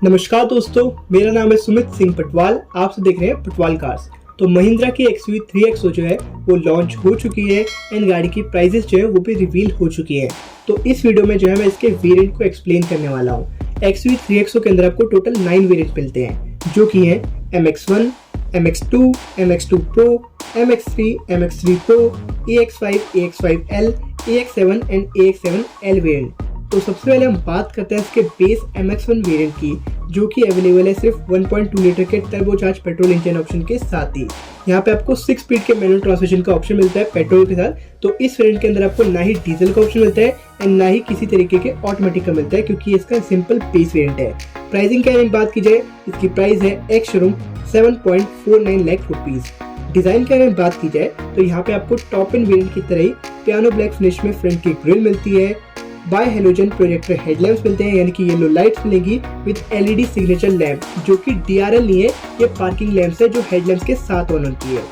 नमस्कार दोस्तों, मेरा नाम है सुमित सिंह पटवाल। आपसे देख रहे हैं पटवाल कार्स। तो महिंद्रा की XUV 3XO जो है वो लॉन्च हो चुकी है एंड गाड़ी की प्राइसेस जो है वो भी रिवील हो चुकी है। तो इस वीडियो में जो है मैं इसके वेरिएंट को एक्सप्लेन करने वाला हूँ। XUV 3XO के अंदर आपको टोटल 9 वेरिएंट मिलते हैं, जो कि हैं MX1, MX2, MX2 Pro, MX3, MX3 Pro, AX5, AX5L, AX7 and AX7L variant. तो सबसे पहले हम बात करते हैं इसके बेस MX1 वेरिएंट की, जो कि अवेलेबल है सिर्फ 1.2 लीटर के टर्बोचार्ज पेट्रोल इंजन ऑप्शन के साथ ही। यहाँ पे आपको 6 स्पीड के मैनुअल ट्रांसमिशन का ऑप्शन मिलता है पेट्रोल के साथ। तो इस वेरिएंट के अंदर आपको ना ही डीजल का ऑप्शन मिलता है एंड ना ही किसी तरीके के ऑटोमेटिक का मिलता है, क्योंकि इसका सिंपल बेस वेरिएंट है। प्राइसिंग के बारे में बात की जाए, इसकी प्राइस है ex showroom 7.49 lakh rupees. Design के बारे में बात की जाए तो यहाँ पे आपको टॉप एंड वेरिएंट की तरह ही पियानो ब्लैक फिनिश में फ्रंट की ग्रिल मिलती है। बाय हेलोजन प्रोजेक्टर हेडलैम्प्स मिलते हैं, यानी कि येलो लाइट्स मिलेंगी विद LED सिग्नेचर लैंप, जो कि DRL नहीं है, ये पार्किंग लैंप्स है जो हेडलैम्प्स के साथ ऑन होती है।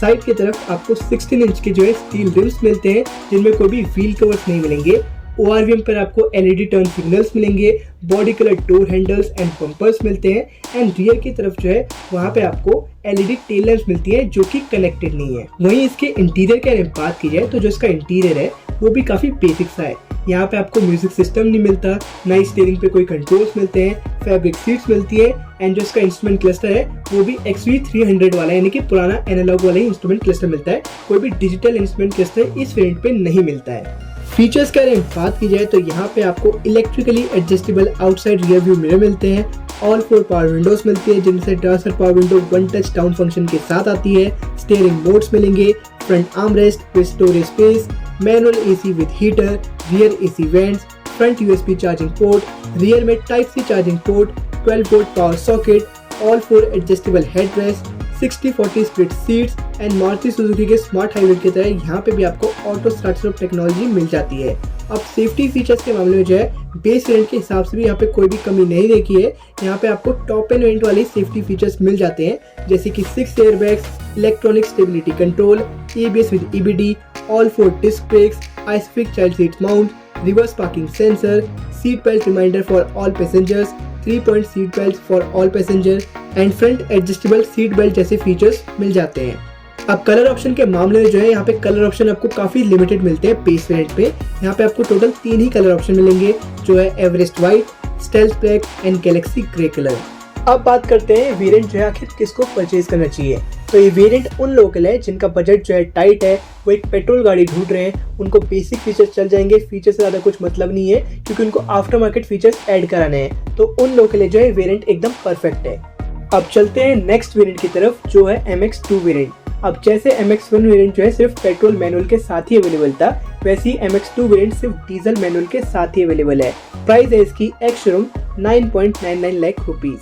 साइड की तरफ आपको 16 इंच के जो है स्टील रिम्स मिलते हैं, जिनमें कोई भी व्हील कवर्स नहीं मिलेंगे। ORVM पर आपको LED टर्न सिग्नल्स मिलेंगे, body colour door handles and bumpers मिलते हैं एंड रियर की तरफ जो है वहाँ पे आपको LED टेल लैंप्स मिलती है, जो कि कनेक्टेड नहीं है। वहीं इसके इंटीरियर के बारे में बात की जाए तो जो इसका इंटीरियर है वो भी काफी बेसिक सा है। यहाँ पे आपको म्यूजिक सिस्टम नहीं मिलता, ना ही स्टीयरिंग पे कोई कंट्रोल्स मिलते हैं, फैब्रिक सीट्स मिलती है एंड जो इसका इंस्ट्रूमेंट क्लस्टर है वो भी XUV 300 वाला, यानी कि पुराना एनालॉग वाला ही इंस्ट्रूमेंट क्लस्टर मिलता है। कोई भी डिजिटल इंस्ट्रूमेंट क्लस्टर इस वेरिएंट पे नहीं मिलता है। फीचर्स के बारे में बात की जाए तो यहाँ पे आपको electrically adjustable outside rear view mirror मिलते हैं, ऑल 4 पावर विंडोज मिलती है, जिनसे transfer power window 1 touch down function के साथ आती है। स्टीयरिंग मोड्स मिलेंगे, front armrest with storage space, manual AC with heater, rear AC vents, front USB charging port, rear में type C charging port, 12 volt power socket, all 4 adjustable headrest, 60-40 split seats and Maruti Suzuki के smart hybrid की तरह यहाँ पे भी आपको auto start technology मिल जाती है। अब सेफ्टी फीचर्स के मामले में जो है बेस वेरिएंट के हिसाब से भी यहाँ पे कोई भी कमी नहीं देखी है। यहाँ पे आपको टॉप एंड वेरिएंट वाले सेफ्टी फीचर्स मिल जाते हैं, जैसे कि 6 airbags, electronic stability control, ABS with EBD, all 4 disc brakes, isofix child seat mount, reverse parking sensor, seat belt reminder for all passengers, 3-point seat belt for all passenger and front adjustable seat belt जैसे features मिल जाते हैं। अब colour option के मामले में जो है यहाँ पे कलर ऑप्शन आपको काफी लिमिटेड मिलते हैं बेस वेरिएंट पे। यहाँ पे आपको टोटल 3 ही कलर ऑप्शन मिलेंगे, जो है Everest white, stealth black and Galaxy grey colour. अब बात करते हैं वेरिएंट जो है आखिर किसको परचेज करना चाहिए। तो ये वेरिएंट उन लोगों के लिए जिनका बजट जो है टाइट है, वो एक पेट्रोल गाड़ी ढूंढ रहे हैं, उनको बेसिक फीचर्स चल जाएंगे, फीचर से ज्यादा कुछ मतलब नहीं है, क्योंकि उनको आफ्टर मार्केट फीचर्स ऐड कराने हैं। तो उन लोगों के लिए जो है वेरिएंट एकदम परफेक्ट है। अब चलते हैं नेक्स्ट वेरिएंट की तरफ, जो है MX2 वेरिएंट। अब जैसे MX1 वेरिएंट जो है सिर्फ पेट्रोल मैनुअल के साथ ही अवेलेबल था, वैसे ही MX2 वेरिएंट सिर्फ डीजल मैनुअल के साथ ही अवेलेबल है। प्राइस है इसकी एक्स शोरूम 9.99 लाख रुपीज।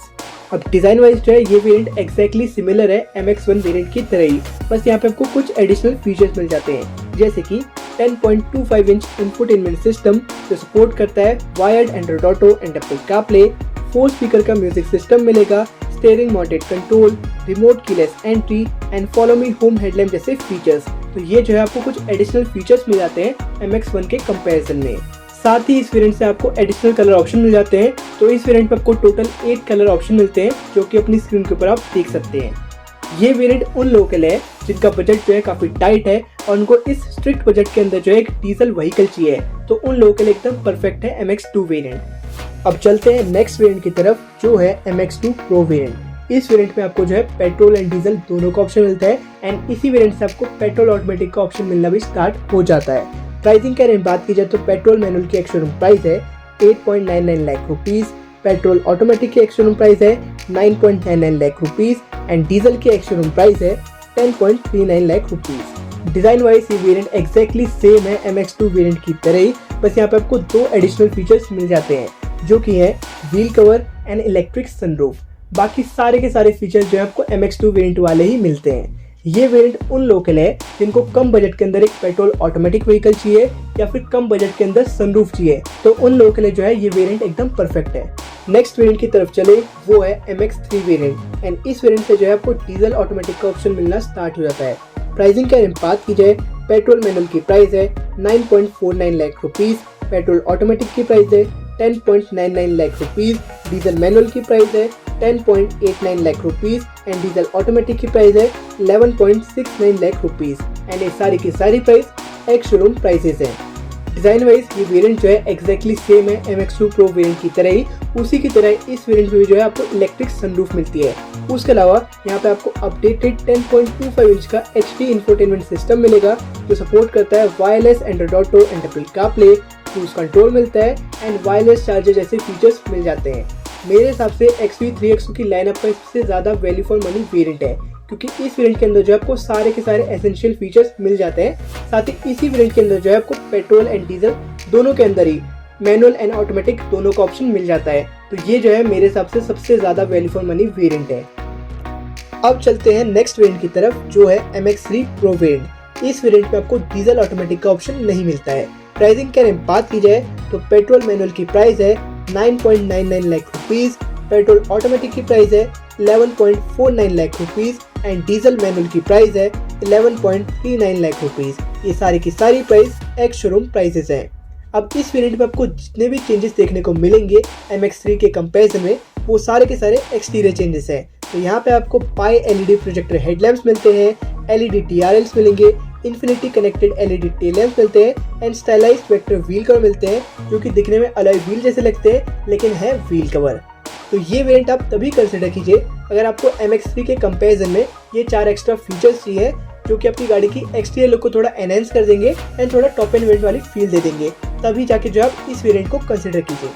अब डिजाइन वाइज जो है ये वेरिएंट एक्जैक्टली सिमिलर है MX1 वेरिएंट की तरह ही, बस यहाँ पे आपको कुछ एडिशनल फीचर्स मिल जाते हैं, जैसे कि 10.25 इंच इंफोटेनमेंट सिस्टम जो सपोर्ट करता है wired Android auto and Apple CarPlay, 4 speaker का म्यूजिक सिस्टम मिलेगा, steering mounted control, remote keyless entry and follow me home headlamp जैसे फीचर्स। तो ये जो है आपको कुछ एडिशनल फीचर्स मिल जाते हैं MX1 के कंपैरिजन में। साथ ही इस वेरिएंट से आपको एडिशनल कलर ऑप्शन मिल जाते हैं। तो इस वेरिएंट पे आपको टोटल 8 कलर ऑप्शन मिलते हैं, जो कि अपनी स्क्रीन के ऊपर आप देख सकते हैं। ये वेरिएंट उन लोगों के लिए है जिनका बजट जो है काफी टाइट है और उनको इस स्ट्रिक्ट बजट के अंदर जो है एक डीजल व्हीकल चाहिए, तो उन लोगों के लिए एकदम परफेक्ट है MX2 वेरिएंट। अब चलते हैं नेक्स्ट वेरिएंट की तरफ, जो है MX2 Pro वेरिएंट। इस वेरिएंट में आपको जो है पेट्रोल एंड डीजल दोनों का ऑप्शन मिलता है एंड इसी वेरिएंट से आपको पेट्रोल ऑटोमेटिक का ऑप्शन मिलना भी स्टार्ट हो जाता है। प्राइसिंग के बारे में बात की जाए तो पेट्रोल मैनुअल की एक्स शोरूम प्राइस है 8.99 लाख रुपीज, पेट्रोल ऑटोमेटिक की एक्स शोरूम प्राइस है 9.99 लाख रुपीज एंड डीजल की एक्स शोरूम प्राइस है 10.39 लाख रुपीज। डिजाइन वाइज ये वेरिएंट एक्जैक्टली सेम है MX2 वेरिएंट की तरह ही, बस यहाँ पे आपको 2 एडिशनल फीचर्स मिल जाते हैं, जो कि है wheel cover and electric sunroof. बाकी सारे के सारे फीचर्स जो है आपको MX2 वेरिएंट वाले ही मिलते हैं। ये वेरिएंट उन लोगों के लिए जिनको कम बजट के अंदर एक पेट्रोल ऑटोमेटिक व्हीकल चाहिए या फिर कम बजट के अंदर सनरूफ चाहिए, तो उन लोगों के लिए जो है ये वेरिएंट एकदम परफेक्ट है। नेक्स्ट वेरिएंट की तरफ चले, वो है MX3 वेरिएंट एंड इस वेरिएंट से जो है आपको डीजल ऑटोमेटिक का ऑप्शन मिलना स्टार्ट हो जाता है। प्राइसिंग की बात की जाए, पेट्रोल मैनुअल की प्राइस है 9.49 लाख रुपीज, पेट्रोल ऑटोमेटिक की प्राइस है 10.99 लाख रुपीस, डीजल मैनुअल की प्राइस है 10.89 lakh rupees and diesel automatic की प्राइस है 11.69 लाख रुपीस एंड ये सारी की सारी प्राइस एक्स शोरूम प्राइसेस हैं। डिजाइन वाइज ये वेरिएंट जो है एग्जैक्टली सेम है MX2 Pro वेरिएंट की तरह ही, उसी की तरह इस वेरिएंट में भी जो है आपको इलेक्ट्रिक सनरूफ मिलती है। उसके अलावा यहाँ पे आपको अपडेटेड 10.25 इंच का HD इंफोटेनमेंट सिस्टम मिलेगा जो सपोर्ट करता है wireless Android auto and Apple CarPlay, cruise control मिलता है एंड वायरलेस चार्जर जैसे फीचर्स मिल जाते हैं। मेरे हिसाब से XV3X की लाइनअप का सबसे ज़्यादा वैल्यू फॉर मनी वेरिएंट है, क्योंकि इस वेरिएंट के अंदर जो है आपको सारे के सारे एसेंशियल फीचर्स मिल जाते हैं। साथ ही इसी वेरिएंट के अंदर जो है आपको पेट्रोल एंड डीजल दोनों के अंदर ही मैनुअल एंड ऑटोमेटिक दोनों का ऑप्शन मिल जाता है। तो ये जो है मेरे हिसाब से सबसे ज़्यादा वैल्यू फॉर मनी वेरिएंट है। अब चलते हैं नेक्स्ट वेरिएंट की तरफ जो है MX3 Pro वेरिएंट। इस वेरिएंट में आपको डीजल ऑटोमेटिक का ऑप्शन नहीं मिलता है। प्राइसिंग की बात की जाए तो पेट्रोल मैनुअल की प्राइस है 9.99 लाख रुपीस, पेट्रोल ऑटोमेटिक की प्राइस है 11.49 lakh rupees and diesel manual की प्राइस है 11.39 लाख रुपीस। ये सारी की सारी प्राइस एक्स शोरूम प्राइसेस हैं। अब इस वेरिएंट में आपको जितने भी चेंजेस देखने को मिलेंगे MX3 के कंपैरिजन में वो सारे के सारे एक्सटीरियर चेंजेस हैं। तो यहाँ पे आपको पाई LED प्रोजेक्टर हेडलैम्प्स मिलते हैं, LED TRLs मिलेंगे, infinity connected LED tail lamps मिलते हैं and stylised vector wheel cover मिलते हैं जो कि दिखने में अलॉय व्हील जैसे लगते हैं लेकिन है व्हील कवर। तो ये वेरिएंट आप तभी कंसिडर कीजिए अगर आपको MX3 के कंपैरिजन में ये 4 एक्स्ट्रा फीचर्स चाहिए जो कि आपकी गाड़ी की एक्सटीरियर लुक को थोड़ा एनहेंस कर देंगे एंड थोड़ा टॉप एंड वेरिएंट वाली फील दे देंगे, तभी जाके जो आप इस वेरिएंट को कंसिडर कीजिए।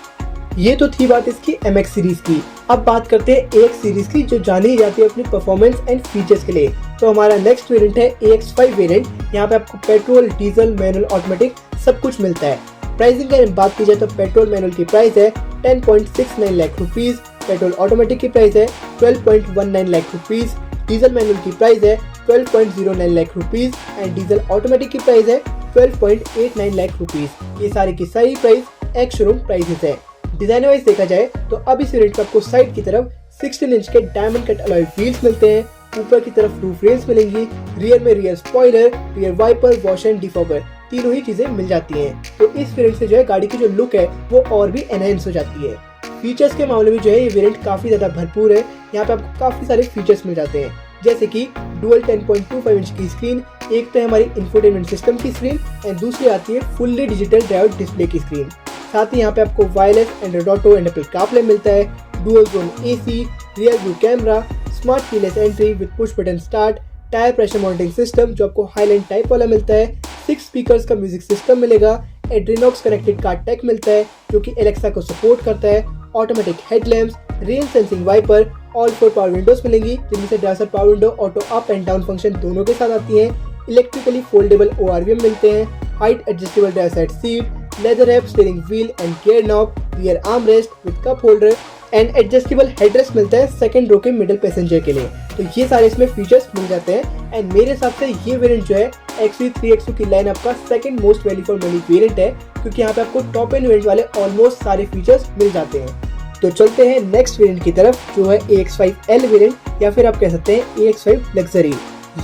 ये तो थी बात इसकी MX सीरीज की। अब बात करते हैं AX सीरीज की जो जानी जाती है अपनी परफॉर्मेंस एंड फीचर्स के लिए। तो हमारा नेक्स्ट वेरिएंट है AX5 वेरिएंट। यहाँ पे आपको पेट्रोल, डीजल, मैनुअल, ऑटोमेटिक सब कुछ मिलता है। प्राइसिंग की बात की जाए तो पेट्रोल मैनुअल की प्राइस है 10.69 लाख रुपीस, पेट्रोल ऑटोमेटिक की प्राइस है 12.19 लाख रुपीस, डीजल मैनुअल की प्राइस है 12.09 lakh rupees and diesel automatic की प्राइस है 12.89 लाख रुपीस। ये सारी की सारी प्राइस एक्स शोरूम प्राइसेस है। डिजाइन वाइज देखा जाए तो अब इस वेरिएंट में आपको साइड की तरफ 16 इंच के डायमंड कट अलॉय व्हील्स मिलते हैं, ऊपर की तरफ रूफ रेल्स मिलेंगी, रियर में rear spoiler, rear wiper, wash and defogger तीनों ही चीजें मिल जाती हैं। तो इस वेरिएंट से जो है गाड़ी की जो लुक है वो और भी एनहेंस हो जाती है। फीचर्स के मामले में जो है ये वेरिएंट काफी ज्यादा भरपूर है। यहाँ पे आपको काफी सारे फीचर्स मिल जाते हैं जैसे कि डुअल 10.25 इंच की स्क्रीन, एक तो है हमारी इंफोटेनमेंट सिस्टम की स्क्रीन एंड दूसरी आती है फुल्ली डिजिटल डायोड डिस्प्ले की स्क्रीन। साथ ही यहाँ पे आपको wireless Android auto and Apple CarPlay मिलता है, dual zone AC, rear view camera, smart keyless entry with push button start, tyre pressure monitoring system जो आपको हाईलाइट टाइप वाला मिलता है, 6 स्पीकर्स का म्यूजिक सिस्टम मिलेगा, एड्रीनॉक्स कनेक्टेड कार टेक मिलता है जो कि एलेक्सा को सपोर्ट करता है, automatic headlamps, rain sensing wiper, all 4 power windows मिलेंगी जिनमें से driver power window auto up and down function दोनों के साथ आती है, इलेक्ट्रिकली फोल्डेबल ORVM मिलते हैं, height adjustable driver side seat, leather wrap steering wheel and gear knob, rear arm rest with cup holder and adjustable headrest मिलता है second row के मिडिल पैसेंजर के लिए। तो ये सारे इसमें फीचर्स मिल जाते हैं एंड मेरे हिसाब से ये वेरिएंट जो है XV3X की लाइनअप का second most value for money variant है, क्योंकि यहाँ पे आपको टॉप एंड वेरिएंट वाले ऑलमोस्ट सारे फीचर्स मिल जाते हैं। तो चलते हैं नेक्स्ट वेरिएंट की तरफ जो है AX5L वेरिएंट या फिर आप कह सकते हैं AX5 लग्जरी।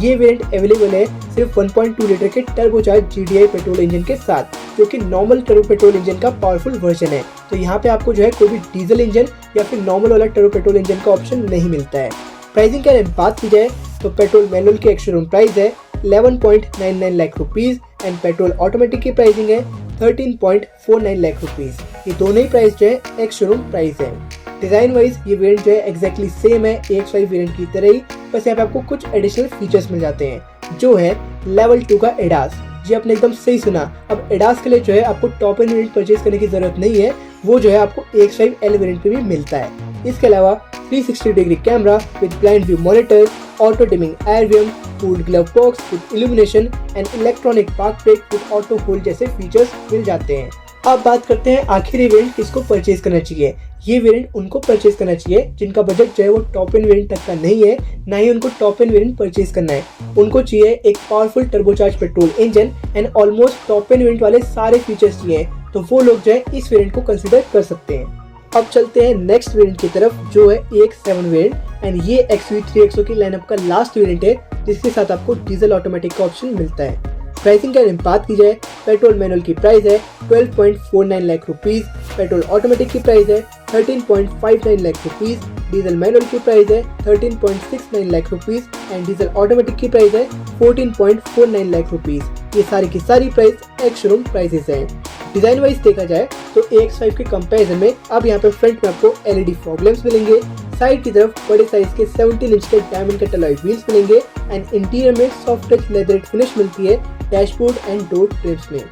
ये वेरिएंट अवेलेबल है सिर्फ 1.2 लीटर के टर्बोचार्ज GDI पेट्रोल इंजन के साथ, जो कि नॉर्मल टर्बो पेट्रोल इंजन का पावरफुल वर्जन है। तो यहाँ पे आपको जो है कोई भी डीजल इंजन या फिर नॉर्मल वाला टर्बो पेट्रोल इंजन का ऑप्शन नहीं मिलता है। प्राइसिंग की बात की जाए तो पेट्रोल मैनुअल की एक्स शोरूम प्राइस है 11.99 lakh rupees and petrol automatic की प्राइसिंग है 13.49 लाख रुपीस। ये दोनों ही प्राइस जो है एक्स शोरूम प्राइस है। डिजाइन वाइज ये वेरिएंट जो है एग्जैक्टली सेम है AX5 वेरिएंट की तरह ही, बस यहाँ पे आपको कुछ एडिशनल फीचर्स मिल जाते हैं जो है लेवल 2 का ADAS। जी आपने एकदम सही सुना। अब ADAS के लिए जो है आपको टॉप एंड वेरिएंट परचेज करने की जरूरत नहीं है, वो जो है आपको AX5L वेरिएंट पे भी मिलता है। इसके अलावा 360 degree camera with blind view monitor, auto dimming IRVM, cooled glove box with illumination and electronic park brake with auto hold जैसे फीचर्स मिल जाते हैं। अब बात करते हैं आखिरी वेरिएंट किसको परचेज करना चाहिए। ये वेरिएंट उनको परचेज करना चाहिए जिनका बजट जो है वो टॉप एंड वेरिएंट तक का नहीं है, ना ही उनको टॉप एंड वेरिएंट परचेज करना है। उनको चाहिए एक powerful turbocharge petrol engine and almost top end variant वाले सारे फीचर्स चाहिए, तो वो लोग जो है इस वेरिएंट को कंसिडर कर सकते हैं। अब चलते हैं नेक्स्ट वेरिएंट की तरफ जो है AX7 वेरिएंट एंड ये XV3X की लाइनअप का लास्ट वेरिएंट है जिसके साथ आपको डीजल ऑटोमेटिक का ऑप्शन मिलता है। प्राइसिंग की अगर बात की जाए, पेट्रोल मैनुअल की प्राइस है 12.49 लाख रुपीस, पेट्रोल ऑटोमेटिक की प्राइस है 13.59 लाख रुपीस, डीजल मैनुअल की प्राइस है 13.69 lakh rupees and diesel automatic की प्राइस है 14.49 लाख रुपीस। ये सारी की सारी प्राइस एक्स शोरूम प्राइसेस हैं। डिजाइन वाइज देखा जाए तो AX5 के कंपैरिजन में अब यहाँ पे फ्रंट में आपको LED फॉग लैंप्स मिलेंगे, साइड की तरफ बड़े साइज के 17 इंच के डायमंड कट अलॉय व्हील्स मिलेंगे एंड इंटीरियर में सॉफ्ट टच लेदर फिनिश मिलती है डैशबोर्ड एंड डोर ट्रिम्स में।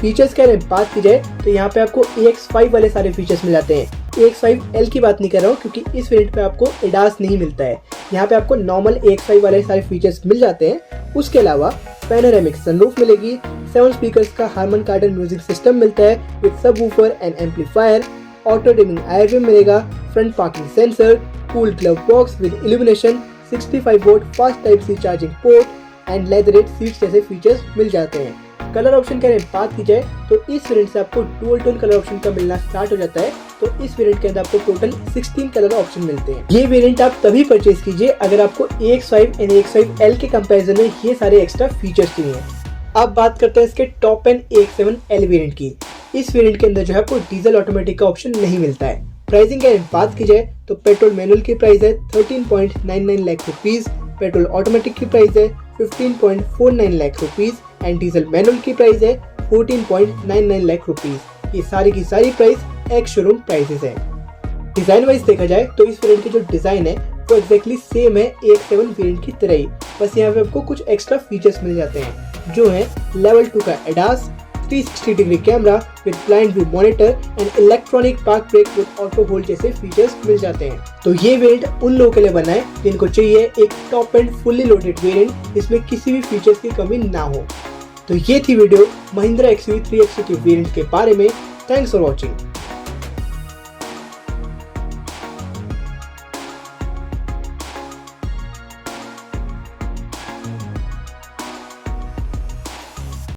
फीचर्स की अगर बात की जाए तो यहाँ पे आपको AX5 वाले सारे फीचर्स मिल जाते हैं। AX5L की बात नहीं कर रहा हूँ क्योंकि इस वेरिएंट पे आपको ADAS नहीं मिलता है। यहाँ पे आपको नॉर्मल AX5 वाले सारे फीचर्स मिल जाते हैं। उसके अलावा पैनोरामिक सनरूफ मिलेगी, 7 स्पीकर्स का हारमन कार्डन म्यूजिक सिस्टम मिलता है with subwoofer and amplifier, auto dimming IRVM मिलेगा, front parking sensor, cool glove box with illumination, 65 volt fast type C charging port and leatherette seats जैसे फीचर्स मिल जाते हैं। कलर ऑप्शन की अगर बात की जाए तो इस वेरिएंट से आपको डुअल टोन कलर ऑप्शन का मिलना स्टार्ट हो जाता है। तो इस वेरिएंट के अंदर आपको टोटल 16 कलर ऑप्शन मिलते हैं। ये वेरिएंट आप तभी परचेज कीजिए अगर आपको AX5 एंड AX5L के कंपैरिजन में ये सारे एक्स्ट्रा फीचर्स चाहिए। अब बात करते हैं इसके टॉप एंड AX7L वेरिएंट की। इस वेरिएंट के अंदर जो है आपको डीजल ऑटोमेटिक का ऑप्शन नहीं मिलता है। प्राइसिंग की अगर बात की जाए तो पेट्रोल मैनुअल की प्राइस है 13.99 लाख रुपीस, पेट्रोल ऑटोमेटिक की प्राइस है 15.49 lakh rupees and diesel manual की प्राइस है 14.99 लाख रुपीस। ये सारी की सारी प्राइस एक्स शोरूम प्राइसेस है। डिजाइन वाइज देखा जाए तो इस वेरिएंट की जो डिजाइन है वो एग्जैक्टली सेम है AX7 वेरिएंट की तरह ही, बस यहाँ पे आपको कुछ एक्स्ट्रा फीचर्स मिल जाते हैं जो है लेवल 2 का ADAS, 360 degree camera with blind view monitor and electronic park brake with auto hold जैसे फीचर्स मिल जाते हैं। तो ये वेरिएंट उन लोगों के लिए बना है जिनको चाहिए एक top and fully loaded variant जिसमें किसी भी फीचर्स की कमी ना हो। तो ये थी वीडियो महिंद्रा XUV 3XO के वेरिएंट के बारे में। Thanks for watching.